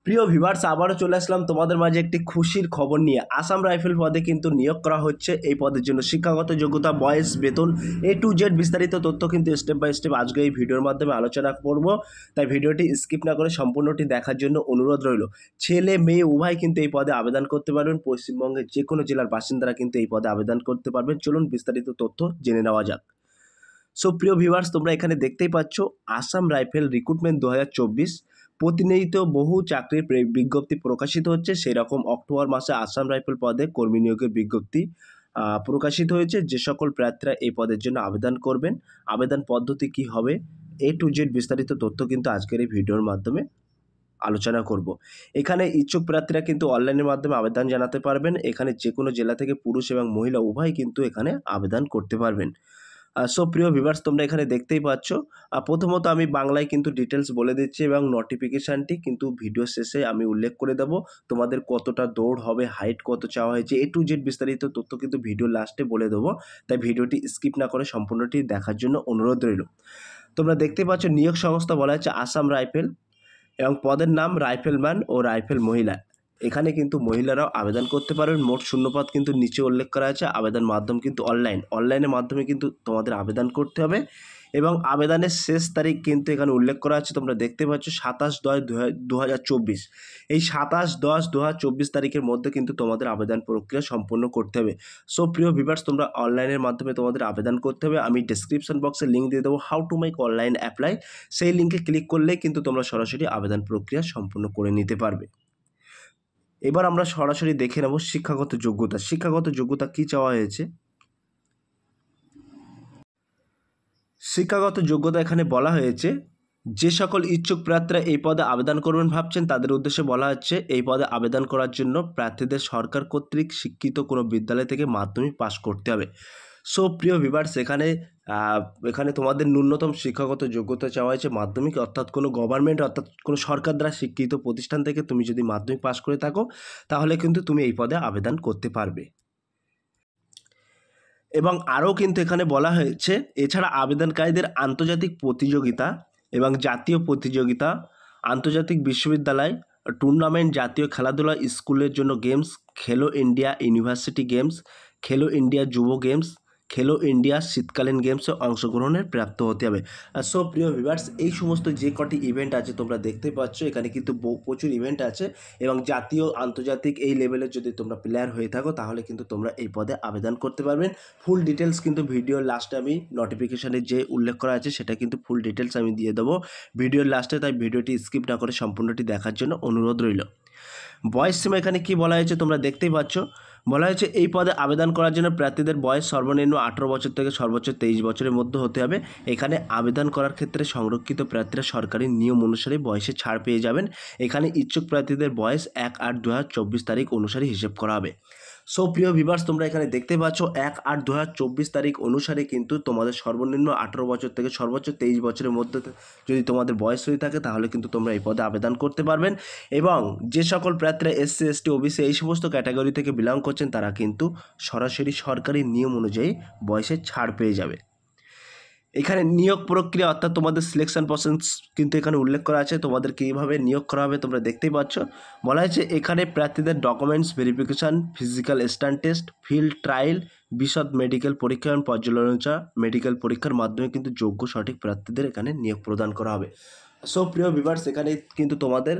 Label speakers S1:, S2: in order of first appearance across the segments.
S1: প্রিয় ভিউয়ার্স, আবারও চলে আসলাম তোমাদের মাঝে একটি খুশির খবর নিয়ে। আসাম রাইফেল পদে কিন্তু নিয়োগ করা হচ্ছে। এই পদের জন্য শিক্ষাগত যোগ্যতা, বয়স, বেতন A to Z বিস্তারিত তথ্য কিন্তু স্টেপ বাই স্টেপ আজকে এই ভিডিওর মাধ্যমে আলোচনা করব। তাই ভিডিওটি স্কিপ না করে সম্পূর্ণটি দেখার জন্য অনুরোধ রইল। ছেলে মেয়ে উভয় কিন্তু এই পদে আবেদন করতে পারবেন। পশ্চিমবঙ্গের যে কোনো জেলার বাসিন্দারা কিন্তু এই পদে আবেদন করতে পারবেন। চলুন বিস্তারিত তথ্য জেনে নেওয়া যাক। সো প্রিয় ভিউয়ার্স, তোমরা এখানে দেখতেই পাচ্ছ আসাম রাইফেল রিক্রুটমেন্ট 2024 প্রতিনিয়ত বহু চাকরির বিজ্ঞপ্তি প্রকাশিত হচ্ছে। সেই রকম অক্টোবর মাসে আসাম রাইফেল পদে কর্মী নিয়োগের বিজ্ঞপ্তি প্রকাশিত হয়েছে। যে সকল প্রার্থীরা এই পদের জন্য আবেদন করবেন, আবেদন পদ্ধতি কি হবে, A to Z বিস্তারিত তথ্য কিন্তু আজকের এই ভিডিওর মাধ্যমে আলোচনা করব। এখানে ইচ্ছুক প্রার্থীরা কিন্তু অনলাইনের মাধ্যমে আবেদন জানাতে পারবেন। এখানে যে কোনো জেলা থেকে পুরুষ এবং মহিলা উভয় কিন্তু এখানে আবেদন করতে পারবেন। সো প্রিয় ভিউয়ার্স, তোমরা এখানে দেখতেই পাচ্ছ। প্রথমত আমি বাংলায় কিন্তু ডিটেলস বলে দিচ্ছি এবং নোটিফিকেশানটি কিন্তু ভিডিও শেষে আমি উল্লেখ করে দেব। তোমাদের কতটা দৌড় হবে, হাইট কত চাওয়া হয়েছে, A to Z বিস্তারিত তথ্য কিন্তু ভিডিও লাস্টে বলে দেবো। তাই ভিডিওটি স্কিপ না করে সম্পূর্ণটি দেখার জন্য অনুরোধ রইল। তোমরা দেখতে পাচ্ছ নিয়োগ সংস্থা বলা হচ্ছে আসাম রাইফেল এবং পদের নাম রাইফেলম্যান ও রাইফেল মহিলা। এখানে কিন্তু মহিলারাও আবেদন করতে পারবেন। মোট শূন্যপদ কিন্তু নিচে উল্লেখ করা আছে। আবেদন মাধ্যম কিন্তু অনলাইনের মাধ্যমে কিন্তু তোমাদের আবেদন করতে হবে এবং আবেদনের শেষ তারিখ কিন্তু এখানে উল্লেখ করা আছে। তোমরা দেখতে পাচ্ছ 27/10/2024। এই 27/10/2024 তারিখের মধ্যে কিন্তু তোমাদের আবেদন প্রক্রিয়া সম্পন্ন করতে হবে। সো প্রিয় ভিউয়ার্স, তোমরা অনলাইনের মাধ্যমে তোমাদের আবেদন করতে হবে। আমি ডেসক্রিপশন বক্সে লিঙ্ক দিয়ে দেবো, how to make online apply. সেই লিঙ্কে ক্লিক করলেই কিন্তু তোমরা সরাসরি আবেদন প্রক্রিয়া সম্পন্ন করে নিতে পারবে। এবার আমরা সরাসরি দেখে নেব শিক্ষাগত যোগ্যতা। শিক্ষাগত যোগ্যতা কী চাওয়া হয়েছে। শিক্ষাগত যোগ্যতা এখানে বলা হয়েছে যে সকল ইচ্ছুক প্রার্থীরা এই পদে আবেদন করবেন ভাবছেন তাদের উদ্দেশ্যে বলা হচ্ছে এই পদে আবেদন করার জন্য প্রার্থীদের সরকার কর্তৃক স্বীকৃত কোনো বিদ্যালয় থেকে মাধ্যমিক পাস করতে হবে। সো প্রিয় ভিউয়ার্স, এখানে তোমাদের ন্যূনতম শিক্ষাগত যোগ্যতা চাওয়া হয়েছে মাধ্যমিক, অর্থাৎ কোনো গভর্নমেন্ট অর্থাৎ কোনো সরকার দ্বারা স্বীকৃত প্রতিষ্ঠান থেকে তুমি যদি মাধ্যমিক পাস করে থাকো তাহলে কিন্তু তুমি এই পদে আবেদন করতে পারবে। এবং আরও কিন্তু এখানে বলা হয়েছে এছাড়া আবেদনকারীদের আন্তর্জাতিক প্রতিযোগিতা এবং জাতীয় প্রতিযোগিতা, আন্তর্জাতিক বিশ্ববিদ্যালয় টুর্নামেন্ট, জাতীয় খেলাধুলা, স্কুলের জন্য গেমস, খেলো ইন্ডিয়া ইউনিভার্সিটি গেমস, খেলো ইন্ডিয়া যুব গেমস, খেলো ইন্ডিয়া শীতকালীন গেমসে অংশগ্রহণের প্রাপ্ত হতে হবে। সো প্রিয় ভিউয়ার্স, এই সমস্ত যে কটি ইভেন্ট আছে তোমরা দেখতে পাচ্ছ এখানে কিন্তু প্রচুর ইভেন্ট আছে এবং জাতীয় আন্তর্জাতিক এই লেভেলের যদি তোমরা প্লেয়ার হয়ে থাকো তাহলে কিন্তু তোমরা এই পদে আবেদন করতে পারবেন। ফুল ডিটেলস কিন্তু ভিডিওর লাস্টে আমি নোটিফিকেশানে যে উল্লেখ করা আছে সেটা কিন্তু ফুল ডিটেলস আমি দিয়ে দেবো ভিডিওর লাস্টে। তাই ভিডিওটি স্কিপ না করে সম্পূর্ণটি দেখার জন্য অনুরোধ রইল। বয়স সীমা এখানে কি বলা হয়েছে তোমরা দেখতেই পাচ্ছ। বলা হয়েছে এই পদে আবেদন করার জন্য প্রার্থীদের বয়স সর্বনিম্ন 18 বছর থেকে সর্বোচ্চ 23 বছরের মধ্যে হতে হবে। এখানে আবেদন করার ক্ষেত্রে সংরক্ষিত প্রার্থীরা সরকারি নিয়ম অনুসারে বয়সে ছাড় পেয়ে যাবেন। এখানে ইচ্ছুক প্রার্থীদের বয়স 1/8/2024 তারিখ অনুসারে হিসেব করা হবে। সো প্রিয় ভিউয়ার্স, তোমরা এখানে দেখতে পাচ্ছ 1/8/2024 তারিখ অনুসারে কিন্তু তোমাদের সর্বনিম্ন 18 বছর থেকে সর্বোচ্চ 23 বছরের মধ্যে যদি তোমাদের বয়স হয়ে থাকে তাহলে কিন্তু তোমরা এই পদে আবেদন করতে পারবেন। এবং যে সকল প্রার্থীরা SC ST OBC এই সমস্ত ক্যাটাগরি থেকে বিলং করছেন তারা কিন্তু সরাসরি সরকারি নিয়ম অনুযায়ী বয়সে ছাড় পেয়ে যাবে। এখানে নিয়োগ প্রক্রিয়া অর্থাৎ তোমাদের সিলেকশন প্রসেস কিন্তু এখানে উল্লেখ করা আছে। তোমাদেরকে এইভাবে নিয়োগ করা হবে তোমরা দেখতেই পাচ্ছ। বলা হয়েছে এখানে প্রার্থীদের documents verification, physical stand test, field trial, বিশদ মেডিকেল পরীক্ষা এবং পর্যালোচনা মেডিকেল পরীক্ষার মাধ্যমে কিন্তু যোগ্য সঠিক প্রার্থীদের এখানে নিয়োগ প্রদান করা হবে। সো প্রিয় ভিউয়ার্স, এখানে কিন্তু তোমাদের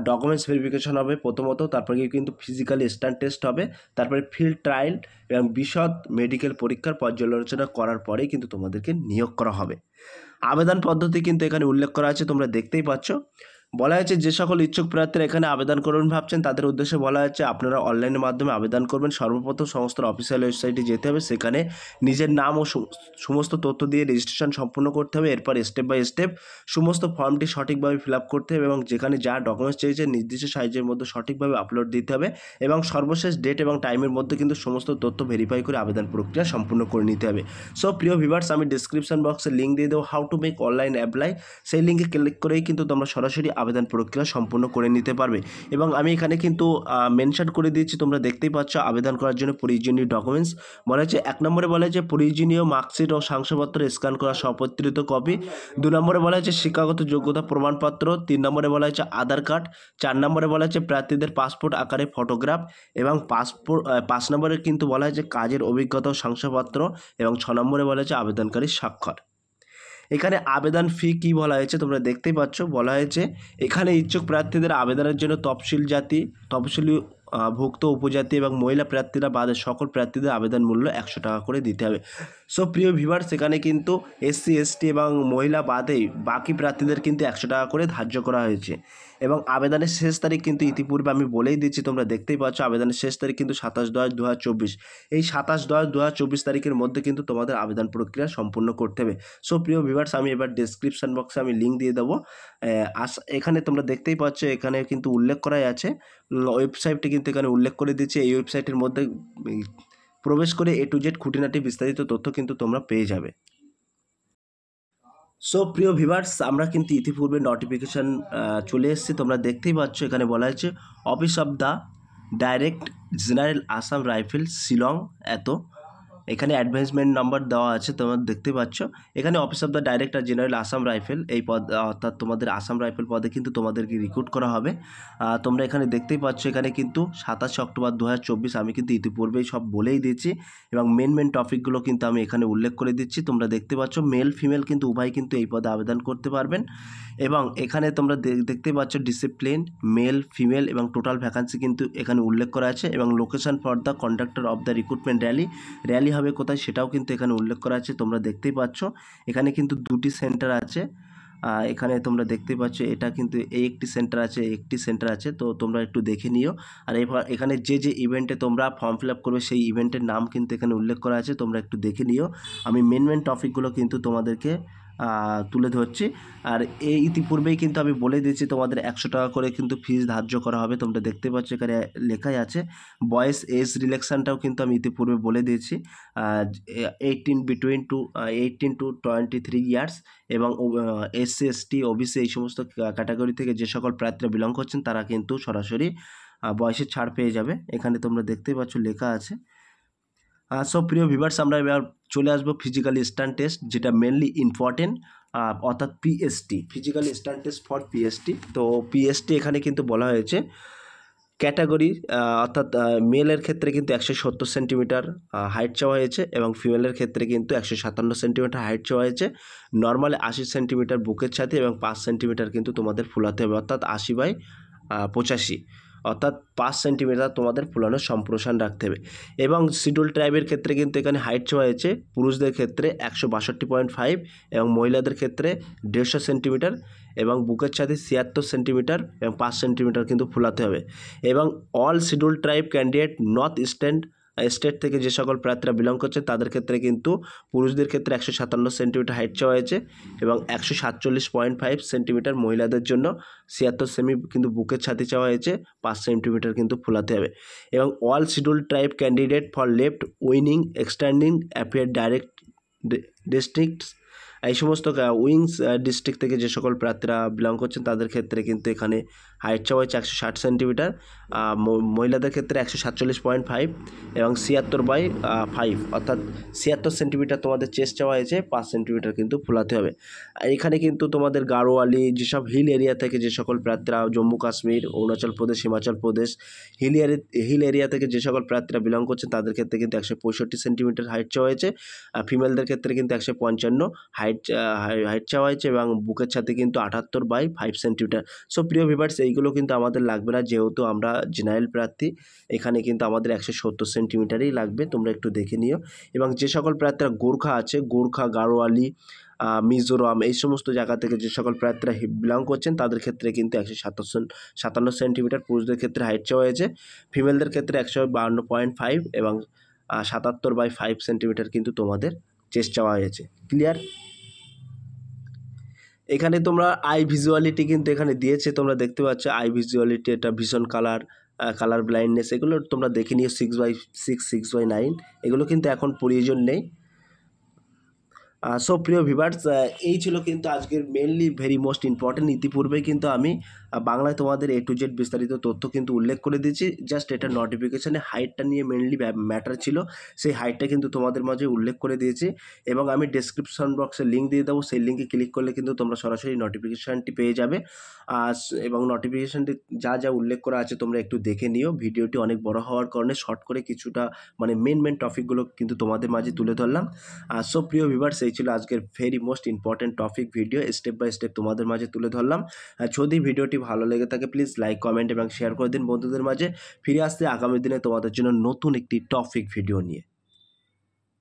S1: ডকুমেন্টস ভেরিফিকেশন হবে প্রথমত, তারপরে কিন্তু ফিজিক্যাল স্ট্যান্ড টেস্ট হবে, তারপরে ফিল্ড ট্রায়াল এবং বিশদ মেডিকেল পরীক্ষার পর্যালোচনা করার পরেই কিন্তু তোমাদেরকে নিয়োগ করা হবে। আবেদন পদ্ধতি কিন্তু এখানে উল্লেখ করা আছে তোমরা দেখতেই পাচ্ছ। বলা হয়েছে যে সকল ইচ্ছুক প্রার্থীরা এখানে আবেদন করবেন ভাবছেন তাদের উদ্দেশ্যে বলা হচ্ছে আপনারা অনলাইনের মাধ্যমে আবেদন করবেন। সর্বপ্রথম সংস্থার অফিসিয়াল ওয়েবসাইটে যেতে হবে, সেখানে নিজের নাম ও সমস্ত তথ্য দিয়ে রেজিস্ট্রেশন সম্পূর্ণ করতে হবে। এরপর স্টেপ বাই স্টেপ সমস্ত ফর্মটি সঠিকভাবে ফিল আপ করতে হবে এবং যেখানে যা ডকুমেন্টস চেয়েছে নির্দিষ্ট সাইজের মধ্যে সঠিকভাবে আপলোড দিতে হবে এবং সর্বশেষ ডেট এবং টাইমের মধ্যে কিন্তু সমস্ত তথ্য ভেরিফাই করে আবেদন প্রক্রিয়া সম্পূর্ণ করে নিতে হবে। সো প্রিয় ভিউয়ার্স, আমি ডিসক্রিপশন বক্সে লিঙ্ক দিয়ে দেবো how to make online apply. সেই লিঙ্কে ক্লিক করেই কিন্তু তোমরা সরাসরি আবেদন প্রক্রিয়া সম্পূর্ণ করে নিতে পারবে। এবং আমি এখানে কিন্তু মেনশন করে দিয়েছি, তোমরা দেখতেই পাচ্ছ আবেদন করার জন্য প্রয়োজনীয় ডকুমেন্টস বলা হয়েছে। 1 নম্বরে বলা হয়েছে প্রয়োজনীয় মার্কশিট ও শংসাপত্র স্ক্যান করা স্বপত্রিত কপি। 2 নম্বরে বলা হয়েছে শিক্ষাগত যোগ্যতা প্রমাণপত্র। 3 নম্বরে বলা হয়েছে আধার কার্ড। 4 নম্বরে বলা হয়েছে প্রার্থীদের পাসপোর্ট আকারে ফটোগ্রাফ এবং 5 নম্বরে কিন্তু বলা হয়েছে কাজের অভিজ্ঞতা ও শংসাপত্র এবং 6 নম্বরে বলা হয়েছে আবেদনকারীর স্বাক্ষর। এখানে আবেদন ফি কি বলা হয়েছে তোমরা দেখতেই পাচ্ছ, বলা হয়েছে এখানে ইচ্ছুক প্রার্থীদের আবেদনের জন্য তফসিল জাতি, তফসিলি ভুক্ত উপজাতি এবং মহিলা প্রার্থীরা বাদে সকল প্রার্থীদের আবেদন মূল্য 100 টাকা করে দিতে হবে। সো প্রিয় ভিউয়ার্স, এখানে কিন্তু এসসি এসটি এবং মহিলা বাদেই বাকি প্রার্থীদের কিন্তু 100 টাকা করে ধার্য করা হয়েছে। এবং আবেদনের শেষ তারিখ কিন্তু ইতিপূর্বে আমি বলেই দিচ্ছি, তোমরা দেখতেই পাচ্ছ আবেদনের শেষ তারিখ কিন্তু 27/10/2024। এই 27/10/2024 তারিখের মধ্যে কিন্তু তোমাদের আবেদন প্রক্রিয়া সম্পূর্ণ করতে হবে। সো প্রিয় ভিউয়ার্স, আমি এবার ডেসক্রিপশন বক্সে আমি লিঙ্ক দিয়ে দেবো। এখানে তোমরা দেখতেই পাচ্ছ এখানে কিন্তু উল্লেখ করাই আছে, ওয়েবসাইটটি কিন্তু এখানে উল্লেখ করে দিচ্ছে। এই ওয়েবসাইটের মধ্যে প্রবেশ করে A to Z খুঁটিনাটি বিস্তারিত তথ্য কিন্তু তোমরা পেয়ে যাবে। সো প্রিয় ভিউয়ার্স, আমরা কিন্তু ইতিপূর্বে নোটিফিকেশান চলে এসেছি, তোমরা দেখতেই পাচ্ছ এখানে বলা হয়েছে office of the direct general Assam rifle Shillong এত। এখানে অ্যাডভাইসমেন্ট নাম্বার দেওয়া আছে, তোমরা দেখতে পাচ্ছ। এখানে office of the director general Assam rifle এই পদ, অর্থাৎ তোমাদের আসাম রাইফেল পদে কিন্তু তোমাদেরকে রিক্রুট করা হবে। তোমরা এখানে দেখতেই পাচ্ছ এখানে কিন্তু 27 অক্টোবর 2024 আমি কিন্তু ইতিপূর্বেই সব বলেই দিয়েছি এবং মেন টপিকগুলো কিন্তু আমি এখানে উল্লেখ করে দিচ্ছি। তোমরা দেখতে পাচ্ছ মেল ফিমেল কিন্তু উভয় কিন্তু এই পদে আবেদন করতে পারবেন। এবং এখানে তোমরা দেখতেই পাচ্ছ ডিসিপ্লিন মেল ফিমেল এবং টোটাল ভ্যাকান্সি কিন্তু এখানে উল্লেখ করা আছে। এবং location for the conductor of the recruitment rally হবে কোথায় সেটাও কিন্তু এখানে উল্লেখ করা আছে। তোমরা দেখতেই পাচ্ছ এখানে কিন্তু 2টি সেন্টার আছে। এখানে তোমরা দেখতেই পাচ্ছ এটা কিন্তু একটি সেন্টার আছে, একটি সেন্টার আছে, তো তোমরা একটু দেখে নিও। আর এখানে যে ইভেন্টে তোমরা ফর্ম ফিল আপ করবে সেই ইভেন্টের নাম কিন্তু এখানে উল্লেখ করা আছে, তোমরা একটু দেখে নিও। আমি মেন টপিকগুলো কিন্তু তোমাদেরকে তুলে ধরছি। আর এই ইতিপূর্বেই কিন্তু আমি বলে দিয়েছি তোমাদের 100 টাকা করে কিন্তু ফিস ধার্য করা হবে। তোমরা দেখতে পাচ্ছ এখানে লেখাই আছে। বয়েস এজ রিল্যাক্সেশনটাও কিন্তু আমি ইতিপূর্বে বলে দিয়েছি, 18 to 23 ইয়ার্স। এবং এসসি এসটি ওবিসি এই সমস্ত ক্যাটাগরি থেকে যে সকল প্রার্থীরা বিলং করছেন তারা কিন্তু সরাসরি বয়সের ছাড় পেয়ে যাবে। এখানে তোমরা দেখতেই পাচ্ছ লেখা আছে। সো প্রিয় ভিউয়ার্স, আমরা এবার চলে আসবো ফিজিক্যাল স্ট্যান্ড টেস্ট, যেটা মেনলি ইম্পর্টেন্ট, অর্থাৎ PST, physical stand test for PST. তো পিএসটি এখানে কিন্তু বলা হয়েছে ক্যাটাগরি, অর্থাৎ মেলের ক্ষেত্রে কিন্তু 170 সেন্টিমিটার হাইট চাওয়া হয়েছে এবং ফিমেলের ক্ষেত্রে কিন্তু 157 সেন্টিমিটার হাইট চাওয়া হয়েছে। নর্মালে 80 সেন্টিমিটার বুকের ছাতি এবং 5 সেন্টিমিটার কিন্তু তোমাদের ফুলাতে হবে, অর্থাৎ 80/85, অর্থাৎ 5 সেন্টিমিটার তোমাদের ফুলানোর সম্প্রসারণ রাখতে হবে। এবং শিডিউল ট্রাইবের ক্ষেত্রে কিন্তু এখানে হাইট চাওয়া হয়েছে পুরুষদের ক্ষেত্রে 162.5 এবং মহিলাদের ক্ষেত্রে 150 সেন্টিমিটার এবং বুকের ছাতি 76 সেন্টিমিটার এবং 5 সেন্টিমিটার কিন্তু ফুলাতে হবে। এবং all schedule tribe candidate north eastern state থেকে যে সকল প্রার্থীরা বিলং করছে তাদের ক্ষেত্রে কিন্তু পুরুষদের ক্ষেত্রে 157 সেন্টিমিটার হাইট চাওয়া হয়েছে এবং 147.5 সেন্টিমিটার মহিলাদের জন্য 76 সেমি কিন্তু বুকের ছাতি চাওয়া হয়েছে, 5 সেন্টিমিটার কিন্তু ফুলাতে হবে। এবং all schedule tribe candidate for left winning extending appear direct districts, এই সমস্ত উইংস ডিস্ট্রিক্ট থেকে যে সকল প্রার্থীরা বিলং করছেন তাদের ক্ষেত্রে কিন্তু এখানে হাইট চাওয়া হয়েছে 160 সেন্টিমিটার, মহিলাদের ক্ষেত্রে 147.5 এবং 76/5, অর্থাৎ 76 সেন্টিমিটার তোমাদের চেস্ট চাওয়া হয়েছে, 5 সেন্টিমিটার কিন্তু ফুলাতে হবে। আর এখানে কিন্তু তোমাদের গাড়োয়ালি যেসব হিল এরিয়া থেকে যে সকল প্রার্থীরা, জম্মু কাশ্মীর, অরুণাচল প্রদেশ, হিমাচল প্রদেশ হিল এরিয়া থেকে যে সকল প্রার্থীরা বিলং করছেন তাদের ক্ষেত্রে কিন্তু 165 সেন্টিমিটার হাইট চাওয়া হয়েছে। ফিমেলদের ক্ষেত্রে কিন্তু 155 হাইট চাওয়া হয়েছে এবং বুকের ছাতি কিন্তু 78/5 সেন্টিমিটার। সো প্রিয় ভিউয়ার্স, এইগুলো কিন্তু আমাদের লাগবে না, যেহেতু আমরা জেনারেল প্রার্থী, এখানে কিন্তু আমাদের 170 সেন্টিমিটারই লাগবে, তোমরা একটু দেখে নিও। এবং যে সকল প্রার্থীরা গোর্খা আছে, গোর্খা, গাড়োয়ালি, মিজোরাম এই সমস্ত জায়গা থেকে যে সকল প্রার্থীরা বিলং করছেন তাদের ক্ষেত্রে কিন্তু 157 সেন্টিমিটার পুরুষদের ক্ষেত্রে হাইট চাওয়া হয়েছে, ফিমেলদের ক্ষেত্রে 152.5 এবং 77/5 সেন্টিমিটার কিন্তু তোমাদের চেস্ট চাওয়া হয়েছে। ক্লিয়ার? এখানে তোমরা আই ভিজুয়ালিটি কিন্তু এখানে দিয়েছে, তোমরা দেখতে পাচ্ছ আই ভিজুয়ালিটি, এটা ভীষণ কালার ব্লাইন্ডনেস, এগুলো তোমরা দেখে নিও। 6/6, 6/9 এগুলো কিন্তু এখন প্রয়োজন নেই। সো প্রিয় ভিভার্স, এই ছিল কিন্তু আজকের মেনলি ভেরি মোস্ট ইম্পর্টেন্ট। ইতিপূর্বে কিন্তু আমি বাংলায় তোমাদের A to Z বিস্তারিত তথ্য কিন্তু উল্লেখ করে দিয়েছি। জাস্ট এটা নোটিফিকেশানে হাইটটা নিয়ে মেনলি ম্যাটার ছিল, সেই হাইটটা কিন্তু তোমাদের মাঝে উল্লেখ করে দিয়েছি এবং আমি ডেসক্রিপশন বক্সে লিঙ্ক দিয়ে দেবো। সেই লিঙ্কে ক্লিক করলে কিন্তু তোমরা সরাসরি নোটিফিকেশানটি পেয়ে যাবে। এবং নোটিফিকেশানটি যা যা উল্লেখ করা আছে তোমরা একটু দেখে নিও। ভিডিওটি অনেক বড় হওয়ার কারণে শর্ট করে কিছুটা মানে মেন টপিকগুলো কিন্তু তোমাদের মাঝে তুলে ধরলাম। সো প্রিয় ভিউয়ার্স, এই ছিল আজকের very most important topic video, step by step তোমাদের মাঝে তুলে ধরলাম। যদি ভিডিওটি ভালো লেগে থাকে প্লিজ লাইক, কমেন্ট এবং শেয়ার করে দিন বন্ধুদের মাঝে। ফিরে আসতে আগামী দিনে তোমাদের জন্য নতুন একটি টপিক ভিডিও নিয়ে।